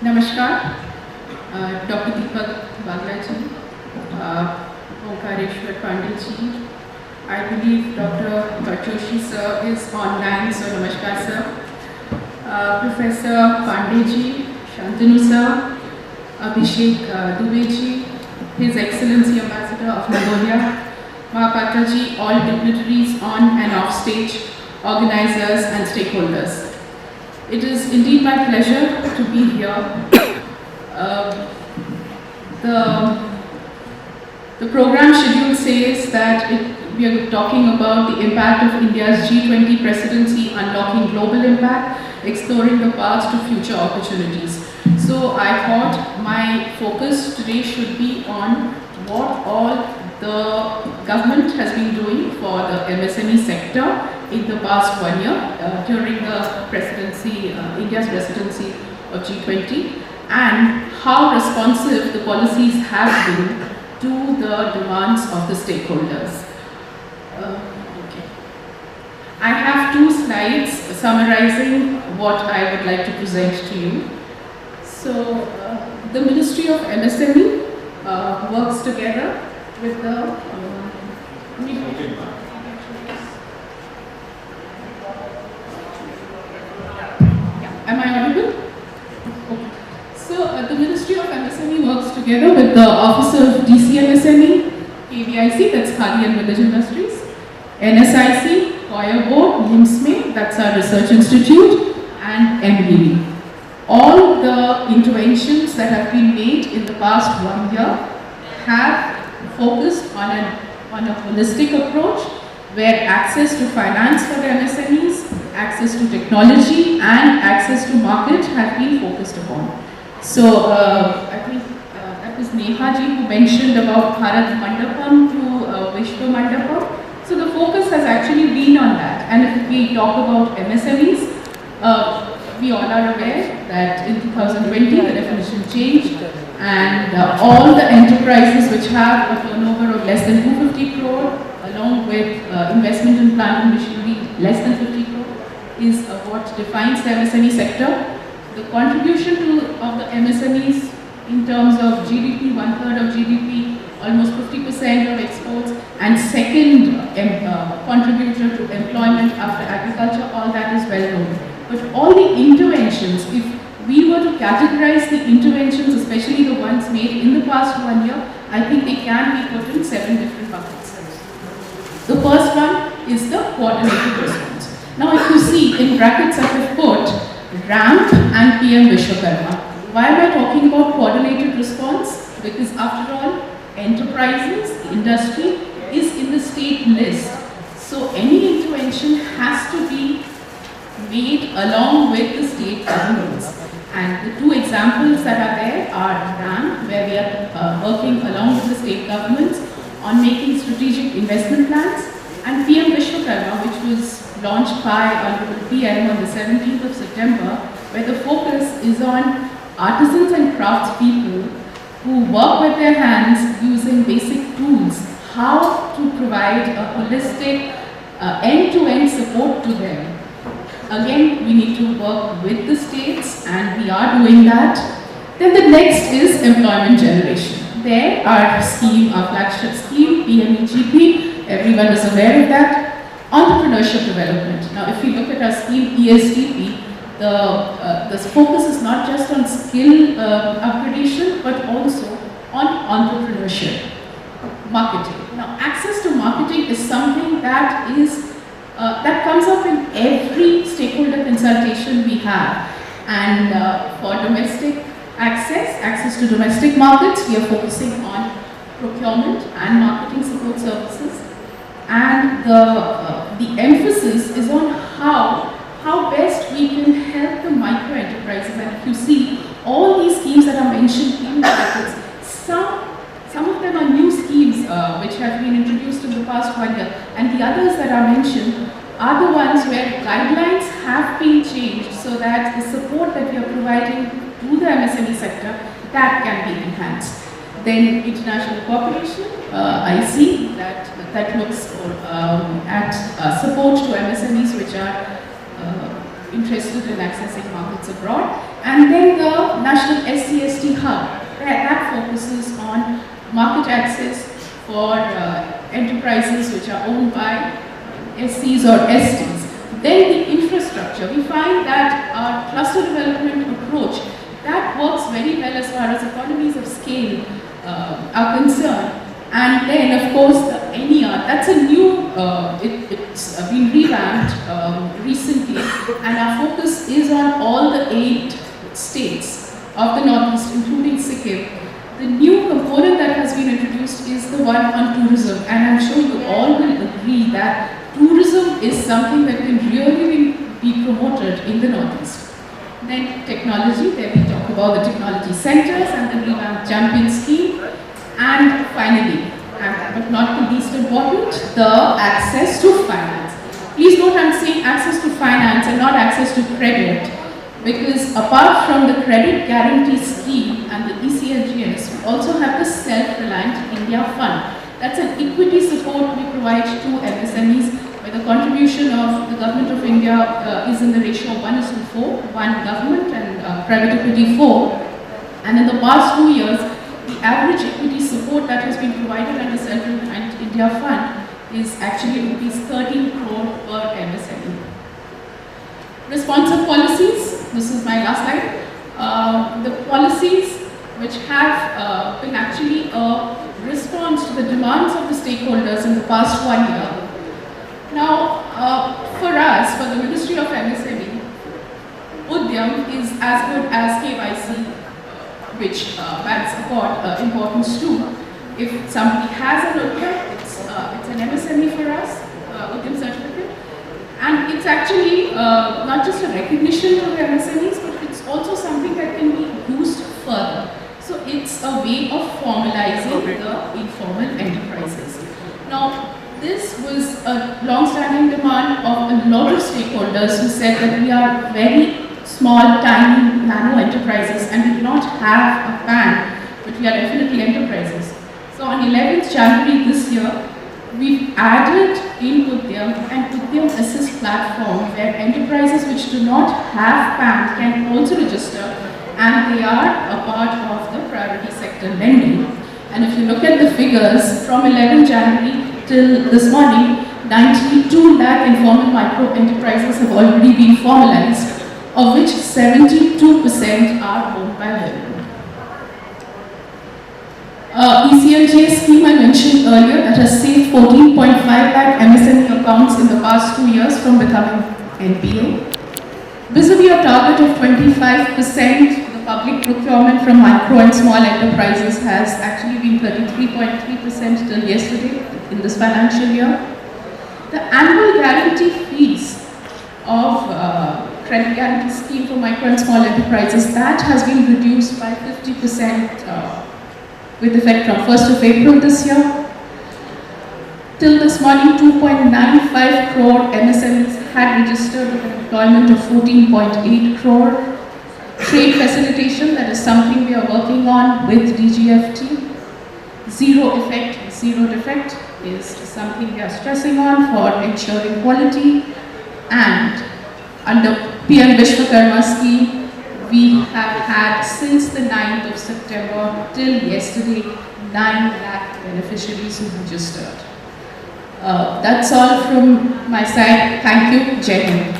Namaskar, Dr. Deepak Baglaji, Omkareshwar Panditji. I believe Dr. Joshi sir is online, so Namaskar sir. Professor Pandeyji, Shantanu sir, Abhishek Dubeji, His Excellency Ambassador of Mongolia, Mahapatra all dignitaries on and off stage, organizers and stakeholders. It is indeed my pleasure to be here. The program schedule says that we are talking about the impact of India's G20 presidency, unlocking global impact, exploring the paths to future opportunities. So I thought my focus today should be on what all the government has been doing for the MSME sector in the past 1 year during the presidency, India's presidency of G20, and how responsive the policies have been to the demands of the stakeholders. I have 2 slides summarizing what I would like to present to you. So, the Ministry of MSME works together with the Am I audible? Okay. So, the Ministry of MSME works together with the Office of DCMSME, KVIC, that's Khadi and Village Industries, NSIC, Koya Board, NIMSME, that's our research institute, and MBB. All the interventions that have been made in the past 1 year have focused on a holistic approach where access to finance for the MSMEs, access to technology and access to market have been focused upon. So I think that was Neha ji who mentioned about Bharat Mandapam to Vishwa Mandapam. So the focus has actually been on that. And if we talk about MSMEs, we all are aware that in 2020 the definition changed and all the enterprises which have a turnover of less than 250 crore along with investment in plant and machinery less than 50 crore is what defines the MSME sector. The contribution of the MSMEs in terms of GDP, 1/3 of GDP, almost 50% of exports, and second contributor to employment after agriculture, all that is well known. But all the interventions, if we were to categorize the interventions, especially the ones made in the past 1 year, I think they can be put in 7 different buckets. The first one is the coordinated response. Now if you see in brackets I have put RAMP and PM Vishwakarma. Why am I talking about coordinated response? Because after all, enterprises, industry is in the state list. So any intervention has to be made along with the state governments. And the 2 examples that are there are RAMP, where we are working along with the state governments on making strategic investment plans, and PM Vishwakarma, which was launched by Honorable PM on the 17th of September, where the focus is on artisans and craftspeople who work with their hands using basic tools, how to provide a holistic end-to-end support to them. Again, we need to work with the states and we are doing that. Then the next is employment generation. There our scheme, our flagship scheme, PMEGP, everyone is aware of that. Entrepreneurship development. Now if you look at our scheme ESDP, the focus is not just on skill upgradation but also on entrepreneurship. Marketing. Now access to marketing is something that is that comes up in every stakeholder consultation we have, and for domestic access to domestic markets, we are focusing on procurement and marketing support services, and the emphasis is on how best we can help the micro enterprises. And if you see all these schemes that are mentioned in the records, some of them are new schemes which have been introduced in the past 1 year, and the others that are mentioned are the ones where guidelines have been changed so that the support that we are providing to the MSME sector, that can be enhanced. Then international cooperation, I see that looks at support to MSMEs which are interested in accessing markets abroad. And then the National SCST Hub, that focuses on market access for enterprises which are owned by SCs or STs. Then the infrastructure. We find that our cluster development approach, that works very well as far as economies of scale are concerned. And then, of course, the NER, that's a new, it's been revamped recently, and our focus is on all the 8 states of the Northeast, including Sikkim. The new component that has been introduced is the one on tourism, and I'm sure you all will agree that tourism is something that can really be promoted in the Northeast. Then technology, there we talk about the technology centers and the revamped champion scheme. And finally, but not the least important, the access to finance. Please note I'm saying access to finance and not access to credit, because apart from the credit guarantee scheme and the ECLGS, we also have the Self-Reliant India Fund. That's an equity support we provide to MSMEs, where the contribution of the Government of India is in the ratio of 1:4, 1 government and private equity 4. And in the past 2 years, the average equity support that has been provided under Self-Reliant India Fund is actually rupees 13 crore per MSME. Responsive policies, this is my last slide. The policies which have been actually a response to the demands of the stakeholders in the past 1 year. Now, for us, for the Ministry of MSME, Udyam is as good as KYC, which banks accord importance to. If somebody has an Udyam, it's an MSME for us, Udyam certificate. And it's actually not just a recognition to the MSMEs, but it's also something that can be used further. So it's a way of formalizing the informal enterprises. Now, this was a long-standing demand of a lot of stakeholders who said that we are very small, tiny, nano enterprises and we do not have a PAN, but we are definitely enterprises. So on 11th January this year, we've added in Udyam an Udyam Assist platform where enterprises which do not have PAN can also register, and they are a part of the priority sector lending. And if you look at the figures, from 11 January till this morning, 92 lakh informal micro enterprises have already been formalized, of which 72% are owned by women. ECLJ scheme I mentioned earlier that has saved 14.5 lakh MSME accounts in the past 2 years from becoming NPA. Vis-a-vis a target of 25%, the public procurement from micro and small enterprises has actually been 33.3% till yesterday in this financial year. The annual guarantee fees of credit guarantee scheme for micro and small enterprises, that has been reduced by 50% with effect from 1st of April this year. Till this morning, 2.95 crore MSMEs had registered with an employment of 14.8 crore. Trade facilitation, that is something we are working on with DGFT. Zero effect, zero defect is something we are stressing on for ensuring quality. And under PM Vishwakarma scheme, we have had since the 9th of September till yesterday 9 lakh beneficiaries who registered. That's all from my side. Thank you. Jai Hind.